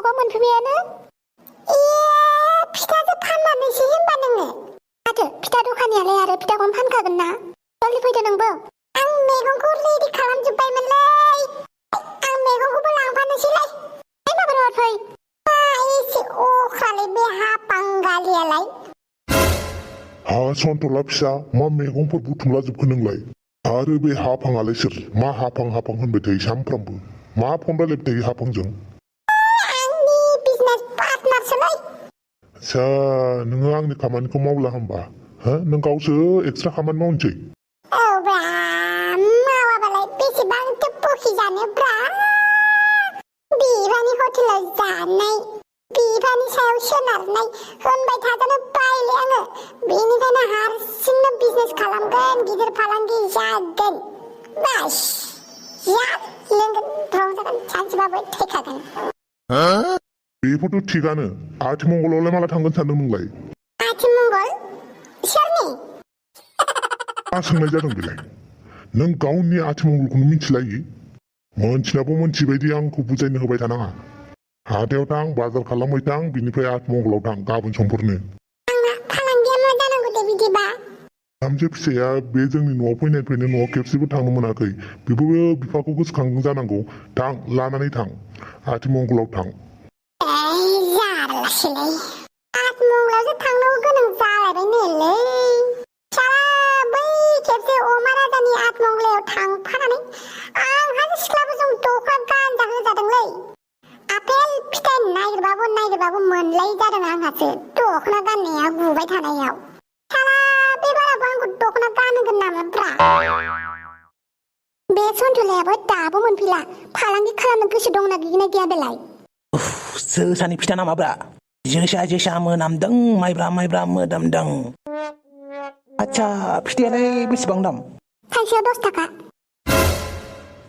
सकआव मोनफैबायानो फिथासो फानमारनोसै होनबा नोङो माथो फिथा दखानियालाय आरो फिथाखौनो फानखागोन ना जल्दि फैदो नोंबो आं मैगंखौ रेडि खालामजोब्बायमोनलै आं मैगंखौबो लांफानोसैलाय माबोरै हरफै एसे अख्रालै बे हापांगालियालाय हा सन्थला फिसा मा मैगंफोर बुथुमला जोबखो नोंलाय आरो बे हाफाङालाय सोर मा हाफां होनबाय थायो सामफ्रामबो मा फन रायलायबाय थायो हाफांजों आंनि बिजनेस पार्टनारसोलै आच्छा नोङो आंनि खामानिखौ मावला होमबा हो नों गावसो एक्सट्रा खामानि मावनोसै औ ब्रा मावाबालाय बेसेबांथो बखि जानोब्रा बिफानि हटेलाव जानाय बिफानि सायाव सोनारनाय होनबाय थाजानो बायले आङो बेनिखायनो हारसिंनो बिजनेस खालामगोन गिदिर फालांगि जागोन बास लोंगोन रंजागोन सानसेबाबो थैखागोन बेफोरथ' थिगानो आथिमंगलावलाय माला थांगोन सानदों नोंलाय आथिमंगल सोरनि मा सोंनाय जादों बेलाय नों गावनि आथिमंगलखौनो मिथिलायि मोनथिनाबो मोनथिबायदि आंखौ बुजायनो होबाय थानाङा हाथायाव थां बाजार खालामबाय थां बिनिफ्राय आथिमंगलाव थां गाबोन समफोरनो आंना फालांगिया मा जानांगौ दे बिदिबा थामजे फिसाया बे जोंनि न'आव फैनायनिफ्रायनो न'आव खेबसेबो थांनो मोनाखै बेबो बिफाखौ गोसोखांदों जानांगौ थां लानानै थां आथिमंगलाव थां जारलासैलै आथिमंगलावसो थांनांगौ गोनां जालायबाय बै खेबसे अमा राजानि आथिमंगलायाव थांफानानै आंहासो सिख्लाफोरजों दखा गानजा होजादोंलै आपेल फिथाइ नागिरबाबो मोनलायै जादों आंहासो दखना गाननाया गुबाय थानायाव बे बाराबो आंखौ दखना गानहोगोन नामाब्रा बे सन्थलायाबो दाबो मोनफैला फालांगि खालामनो गोसो दंना गैया बेलाय जोसानि फिथा नामाब्रा जोसा मोनामदों माइब्रा मोदामदों आच्छा फिथायालाय बेसेबां दाम थाइसेयाव 10 थाखा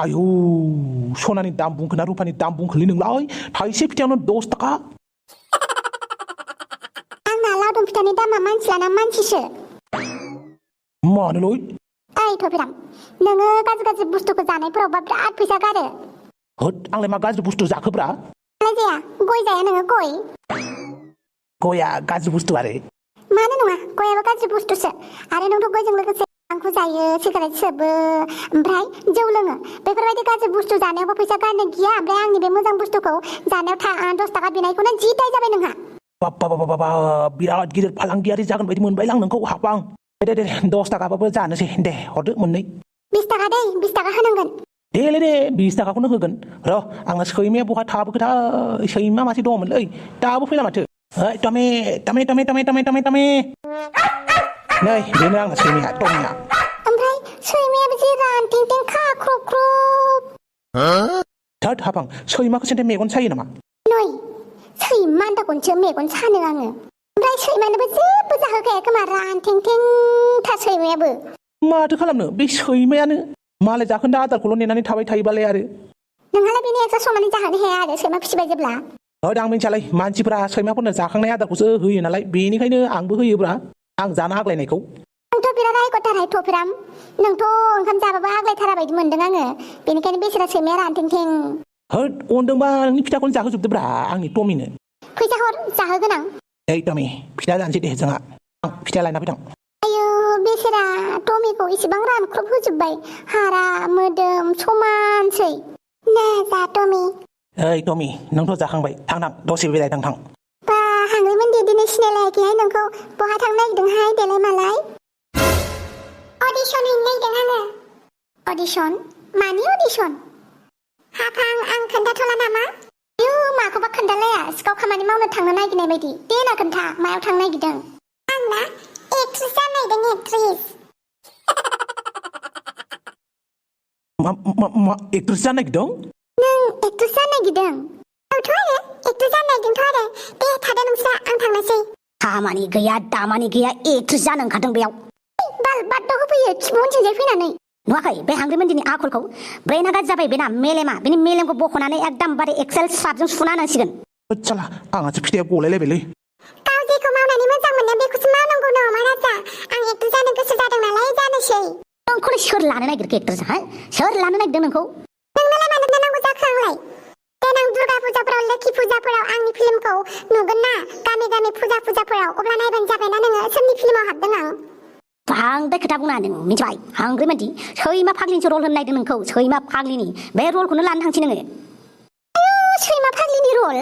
आयौ सनानि दाम बुंखोना रुपानि दाम बुंखोलै नोंलाय थाइसे फिथायावनो 10 थाखा आंना लावदुम फिथानि दामा मानसि लाना मानसिसो मानोलै ओइ थफिराम नोङो गाज्रि बुस्थुखौ जानायफोरावबा बिराद फैसा गारो होद आंलाय मा गाज्रि बुस्थु जाखोब्रा जाया गय जाया नोङो गया गाज्रि बुस्थु आरो मानो नङा गयाबो गाज्रि बुस्थुसो आरो नोंथ' गयजों लोगोसे आंखौ जायो सिगारेट सोबो ओमफ्राय जौ लोङो बेफोरबायदि गाज्रि बुस्थु जानायावबो फैसा गारनो गिया ओमफ्राय आंनि बे मोजां बुस्थुखौ जानायाव 10 थाखा बिनायखौनो जि दाय जाबाय नोंहा बाबा बिराद गिदिर फालांगियारि जागोन बायदि मोनबाय आं नोंखौ हाबां दे 10 थाखाबाबो जानोसै दे हरदो मोननै 20 थाखा दे 20 थाखा होनांगोन दे 20 थाखाखौनो होगोन र' आंना सैमाया बहा थाबोखोथाय सैमा मासे दङमोनलै दाबो फैला माथो टमे नै बेनो आंना सैमाया टमिया ओमफ्राय सैमायाबो जे रानटिं खाख्रब थोद हाबां सैमाखौ सेन्थे मेगन सायो नामा नै सैमा आन्दाखौसो मेगन सानो आङो ओमफ्राय सैमानोबो जेबो जाहोखाया खोमा रानटिं था सैमायाबो माथो खालामनो बे सैमायानो मालाय जाखोन्दा आदारखौल' नेनानै थाबाय थायोबालाय आरो नोंहालाय बेनि एक्सट्रा संनानै जाहोनो हाया आरो सैमा फिसिबाय जेब्ला आं मिथियालाय मानसिफोरा सैमाफोरनो जाखांनाय आदारखौसो होयो नालाय बेनिखायनो आंबो होयोब्रा आं जानो आग्लायनायखौ नोंथ' बिराद रायगरथारहाय थफिराम नोंथ' ओंखाम जाबाबो आग्लायथारा बायदि मोनदों आङो बेनिखायनो बेसेरा सैमाया रानथिं होद अनदोंबा नोंनि फिथाखौनो जाहोजोबदोब्रा आंनि टमिनो फैसा हर जाहोगोन आं ओइ टमि फिथा जानोसै दे जोंहा फिथा लायना फैथां आयौ बेसेरा टमिखौ इसेबां रानख्रब होजोब्बाय हारा मोदोम समानसै ना जा टमि ओइ टमि नोंथ' जाखांबाय थां दसे बेरायथां थां बा हांग्रिमोन दे दिनै सिनायलायाखैहाय नोंखौ बहा थांनो नागिरदोंहाय देलाय मालाय अडिसन हैनो नागिरदों आङो अडिसन मानि अडिसन हाफां आं खोन्थाथ'ला नामा आयौ माखौबा खोन्थालाया सिखाव खामानि मावनो थांनो नागिरनाय बायदि देना खोन्था मायाव थांनो नागिरदों आंना एक्ट्रेस जानो नागिरदों एक्ट्रेस मा एक्ट्रेस जानो नागिरदों नों एक्ट्रेस जानो नागिरदों औथ' आरो एक्ट्रेस जानो नागिरदोंथ' आरो दे थादो नोंस्रा आं थांनोसै खामानि गैया दामानि गैया एक्ट्रेस जानो ओंखारदों बेयाव बाल बाद्दा होफैयो खिबु उनथिंजाय फैनानै नुवाखै बे हांग्रिमोनदिनि आखलखौ ब्रेना गाज्रि जाबाय बेना मेलेमा बेनि मेलेमखौ बख'नानै एकदमबारे एक्सेल स्राबजों सुना होनांसिगोन होदसाला आंहासो फिथाया गलायलायबायलै गाव जेखौ मावनानै मोजां मोनो बेखौसो मावनांगौ नङा राजा आं एक्ट्रेस जानो गोसो जादों नालाय जानोसै नोंखौलाय सोर लानो नागिरखो एक्ट्रेस सोर लानो नागिरदों नोंखौ नोंनोलाय मानो नांगौ जाखो आंलाय देनां दुर्गा फुजाफोराव लोखि फुजाफोराव आंनि फिल्मखौ नुगोन ना गामि गामि फुजाफोराव अब्ला नायबानो जाबायना नोङो सोरनि फिल्माव हाबदों आं बांद्राय खोथा बुङा नों मिथिबाय हांग्रि मानसि सैमा फाग्लिनिसो रल होनो नायदों नोंखौ सैमा फाग्लिनि बे रलखौनो लानो थांसै नोङो सैमा फाग्लिनि रल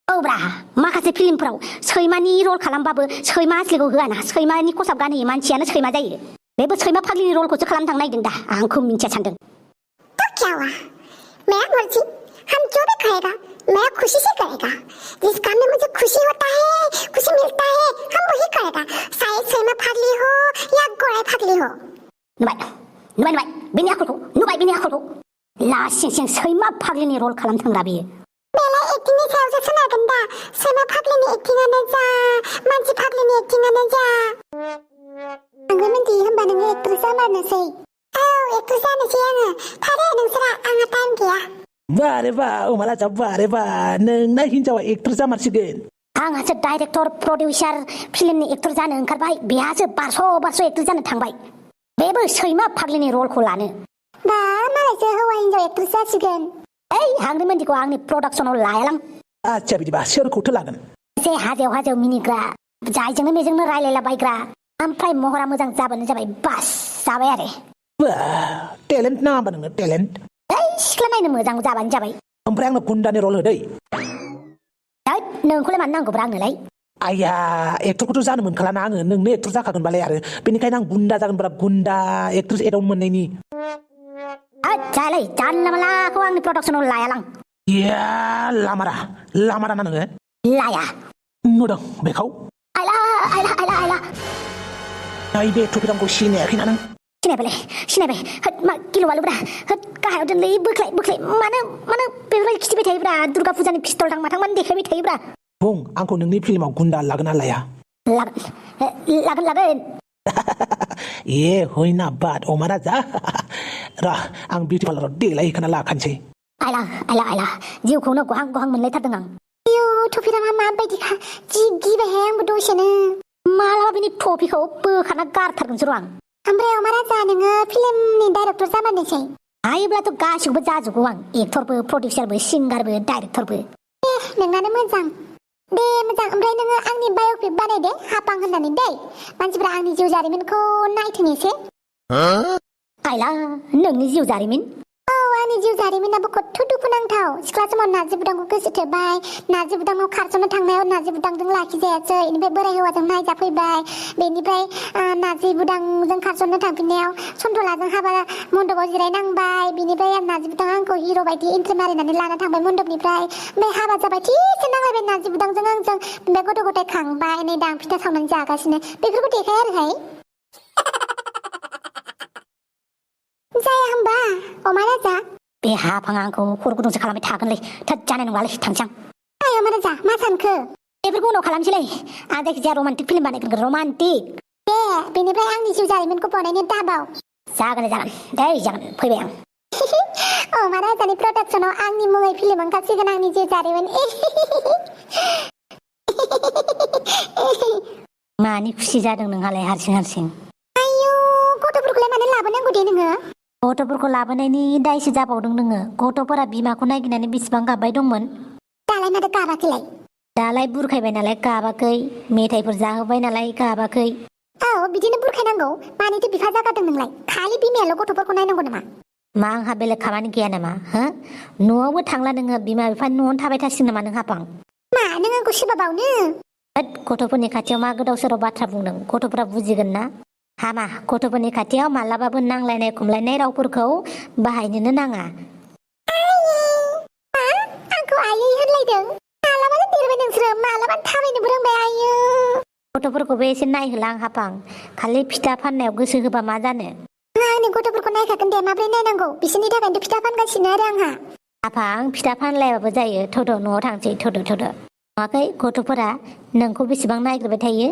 औब्रा माखासे फिल्मफोराव सैमानि रल खालामबाबो सैमा असलिखौ होआना सैमानि खसाब गानहोयो मानसियानो सैमा जायो बेबो सैमा फाग्लिनि रलखौसो खालामनो थांनो नागिरदों दा आंखौ मिन्थिया सानदों तो क्या हुआ मैं मर्जी हम जो भी करेगा मैं खुशी से करेगा जिस काम में मुझे खुशी होता है खुशी मिलता है हम वही करेगा चाहे सैमा फाग्ली हो या गराय फाग्ली हो नुबाय बेनि आखलखौ लासिं सिं सैमा फाग्लिनि रल खालामनो थांग्रा बेयो बेलाय एक्टिंनि सायावसो सोनारगोन दा सैमा फाग्लिनि एक्टिंआनो जा मानसि फाग्लिनि एक्टिंआनो जा आंबो मिन्थियो होमबा नोङो एक्ट्रेस जामारनोसै औ एक्ट्रेस जानोसै आङो थारै नोंसोरा आंहा टाइम गैया बारे बा अमाला जा बारे बा नोंना हिनजावा एक्टर जामारसिगोन आंहासो डाइरेक्टर प्रडिउसार फिल्मनि एक्टर जानो ओंखारबाय बेहासो बारस' एक्टर जानो थांबाय बेबो सैमा फाग्लिनि रलखौ लानो बा मालायसो हौवा हिनजाव एक्ट्रेस जासिगोन ओइ हांग्रि मानसिखौ आंनि प्रडाक्सनाव लायालां आच्छा बिदिबा सोरखौथो लागोन एसे हाजोआव मिनिग्रा जायजोंनो मेजोंनो रायलायलाबायग्रा ओमफ्राय महरा मोजां जाबानो जाबाय बास जाबाय आरो टेलेन्ट नाङा होमबा नोंनो टेलेन्ट ओइ सिख्ला नायनो मोजां जाबानो जाबाय ओमफ्राय आंनो गुन्दानि रल होदै नोंखौलाय मानो नांगौब्रा आंनोलाय आया एक्टरखौथ' जानो मोनखालाना आङो नोंनो एक्टर जाखागोनबालाय आरो बेनिखायनो आं गुन्दा जागोनब्रा गुन्दा एक्ट्रेस एदाउन्ट मोननायनि जालाय जानला मालाखौ आंनि प्रडाक्सनाव लायालां या लामारा ना नोङो लाया नुदों बेखौ आइला नै बे टपिरामखौ सिनायाखैना नों सिनायबाय मा गिलु बालुब्रा गाहायाव दोनलै बोख्लाय मानो बेफोरबायदि खिथिबाय थायोब्रा दुर्गा फुजानि पिस्तल थां माथां मानो देखायबाय थायोब्रा बुं आंखौ नोंनि फिल्माव गुन्दा लागोन ना लाया लागोन ए होइन बाद अमा राजा र आं बिउटि पार्लाराव देलायहोखाना लाखानोसै आइला जिउखौनो गहां मोनलायथारदों आं आयौ टपिरामा माबायदिखा जि गिबायहाय आंबो दसेनो मालाबा बिनि टपिखौ बोखाना गारथारगोनसो र' आं ओमफ्राय अमा राजा नोङो फिल्मनि डाइरेक्टर जामारनोसै हायोब्लाथ' गासिखौबो जाजोबगौ आं एक्टरबो प्रडिउसारबो सिंगारबो डाइरेक्टरबो नोंनानो मोजां दे मोजां ओमफ्राय नोङो आंनि बाय'पिक बानायदे हापां होननानै दै मानसिफ्रा आंनि जिउ जारिमिनखौ नायथों एसे आइला नोंनि जिउ जारिमिन औ आंनि जिउ जारिमिनाबो खथ्थ' दुखुनांथाव सिख्ला समाव नार्जि बुदांखौ गोसोथोबाय नार्जि बुदांनाव खारस'नो थांनायाव नार्जि बुदांजों लाखिजायासै बेनिफ्राय बोराय हौवाजों नायजाफैबाय बेनिफ्राय नार्जि बुदांजों खारस'नो थांफिननायाव सन्थलाजों हाबा मन्दपाव जिरायनांबाय बेनिफ्राय नार्जि बुदां आंखौ हिर' बायदि एन्ट्रि मारिनानै लाना थांबाय मन्दपनिफ्राय ओमफ्राय हाबा जाबाय थिसे नांलायबाय नार्जि बुदांजों आंजों ओमफ्राय गथ' गथाय खांबाय नै दा आं फिथा सावनानै जागासिनो बेफोरखौ देखाय आरोहाय जाया होमबा अमा राजा बे हाफाङा आंखौ खर' गुदुंसो खालामबाय थागोनलै थोद जानाय नङालै थांसां आय अमा राजा मा सानखो बेफोरखौ उनाव खालामसैलै आं जायखिजाया रमान्टिक फिल्म बानायगोन रमान्टिक दे बेनिफ्राय आंनि जिउ जारिमिनखौ बनायनो दाबाव जागोन फैबाय आं अमा राजानि प्रडाक्सनाव आंनि मुङै फिल्म ओंखारसिगोन आंनि जिउ जारिमिन मानि खुसि जादों नोंहालाय हारसिं आयौ गथ'फोरखौलाय मानो लाबोनांगौ दे नोङो गथ'फोरखौ लाबोनायनि दायसो जाबावदों नोङो गथ'फोरा बिमाखौ नागिरनानै बेसेबां गाबबाय दंमोन दालाय माथो गाबाखैलाय दालाय बुरखायबाय नालाय गाबाखै मेथाइफोर जाहोबाय नालाय गाबाखै औ बिदिनो बुरखायनांगौ मानिथो बिफा जागादों नोंलाय खालि बिमायाल' गथ'फोरखौ नायनांगौ नामा मा आंहा बेलेग खामानि गैया नामा हो न'आवबो थांला नोङो बिमा बिफानि न'आवनो थाबाय थासिगोन नामा नों हापां मा नों आंखौ सोबाबावनो गथ'फोरनि खाथियाव मा गोदाव सोराव बाथ्रा बुंदों गथ'फोरा बुजिगोन ना हामा गथ'फोरनि खाथियाव मालाबाबो नांलायनाय खमलायनाय रावफोरखौ बाहायनोनो नाङा आंखौ आयै होनलायदों मालाबानो देरबाय नोंसोरो मालाबानो थाबायनोबो रोंबाय आयो गथ'फोरखौबो एसे नायहोला आं हापां खालि फिथा फाननायाव गोसो होबा मा जानो आंनि गथ'फोरखौ नायखागोन दे माब्रै नायनांगौ बिसोरनि थाखायनो फिथा फानगासिनो आरो आंहा हापां फिथा फानलायाबाबो जायो थ'द' न'आव थांसै थ'द' नुवाखै गथ'फोरा नोंखौ बेसेबां नायग्रोबाय थायो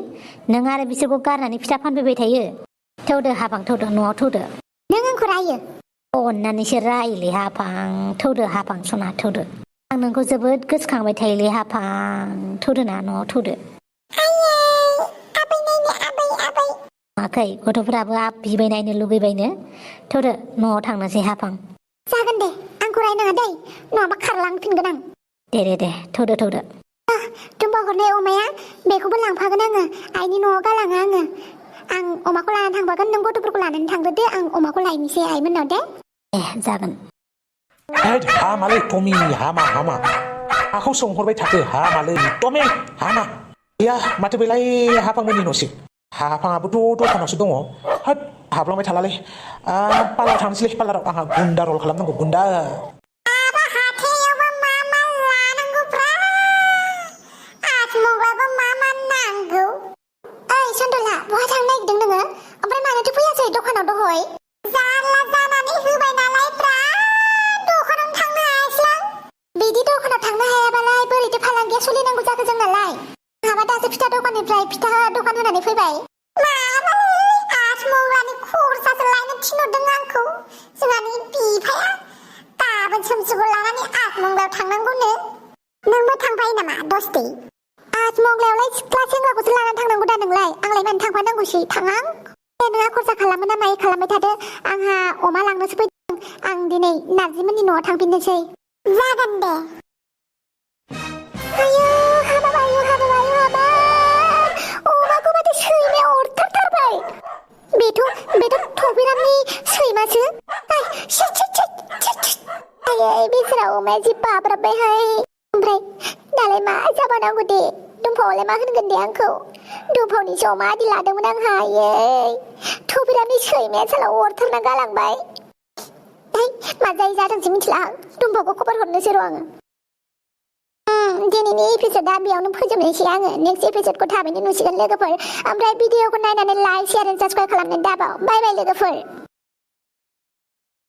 नों आरो बिसोरखौ गारनानै फिथा फानफैबाय थायो थौदो हापां थौदो न'आव थौदो नों आंखौ रायो अननानैसो रायोलै हापां थौदो हापां सना थौदो आं नोंखौ जोबोद गोसोखांबाय थायोलै हापां थौदो ना न'आव थौदो नुवाखै गथ'फोराबो बिबाय नायनो लुगैबायनो थौदो न'आव थांनोसै हापां जागोन दे आंखौ रायनाङा दै नङाबा खारलांफिनगोन आं दे थौदो दुम्बा हरनाय अमाया बेखौबो लांफागोन आङो आइनि न'आव गालाङा आं अमाखौ लानानै थांफागोन नों गथ'फोरखौ लानानै थांग्रोदो आं अमाखौ लायनोसै आइमोननाव दे जागोन हामालै टमि हामा आखौ सोंहरबाय थाखो हामालै टमि हामा गैया माथो बेलाय हाफांमोननि न'सो हाफाङाबोथ' दखानावसो दङ होद हाबलांबाय थालालै पार्लाराव थांनोसैलै पार्लाराव आंहा गुन्दा रल खालामनांगौ गुन्दा दखानाव दहय जारला जानानै होबाय नालाय ब्रा दखानाव थांनो हायासै बिदि दखानाव थांनो हायाबालाय बोरैथो फालांगिया सोलिनांगौ जाखो जोंनालाय आंहाबा दासो फिथा दखाननिफ्राय फिथा दखान होनानै फैबाय माबालै आठमंग्लानि खरसासो लायनो थिनहरदों आंखौ जोंहानि बिफाया गाबोन सोमसुखौ लानानै आठमंग्लायाव थांनांगौनो नोंबो थांफायो नामा दस्ति आठमंग्लायावलाय सिख्ला सेंग्राखौसो लानानै थांनांगौ दा नोंलाय आंलाय मानो थांफानांगौसै थाङां नोंहा खरसा खालामो ना मायो खालामबाय थादो आंहा अमा लांनोसो फैदों आं दिनै नार्जिमोननि न'आव थांफिननोसै जागोन दे हाबाब अमाखौ माथो सैमाया अरथारथारबाय बेथ' थफिरामनि सैमासो आयै बेसोरा अमाया जि बाब्राबबायहाय ओमफ्राय दालाय मा जाबावनांगौ दे दुमफावलाय मा होनगोन दे आंखौ दुमफावनिसो अमा आदि लादोंमोन आंहा आयै थफिरामनि सैमाया साला अरथारना गालांबाय मा जायो जाथोंसै मिथिला आं दुमफावखौ खबर हरनोसै र' आङो दिनैनि एपिसोडआ बेयावनो फोजोबनोसै आङो नेक्स्ट एपिसोडखौ थाबैनो नुसिगोन लोगोफोर ओमफ्राय भिडिअखौ नायनानै लाइक शेयार एन्ड साबस्क्राइब खालामनो दाबाव बाय बाय लोगोफोर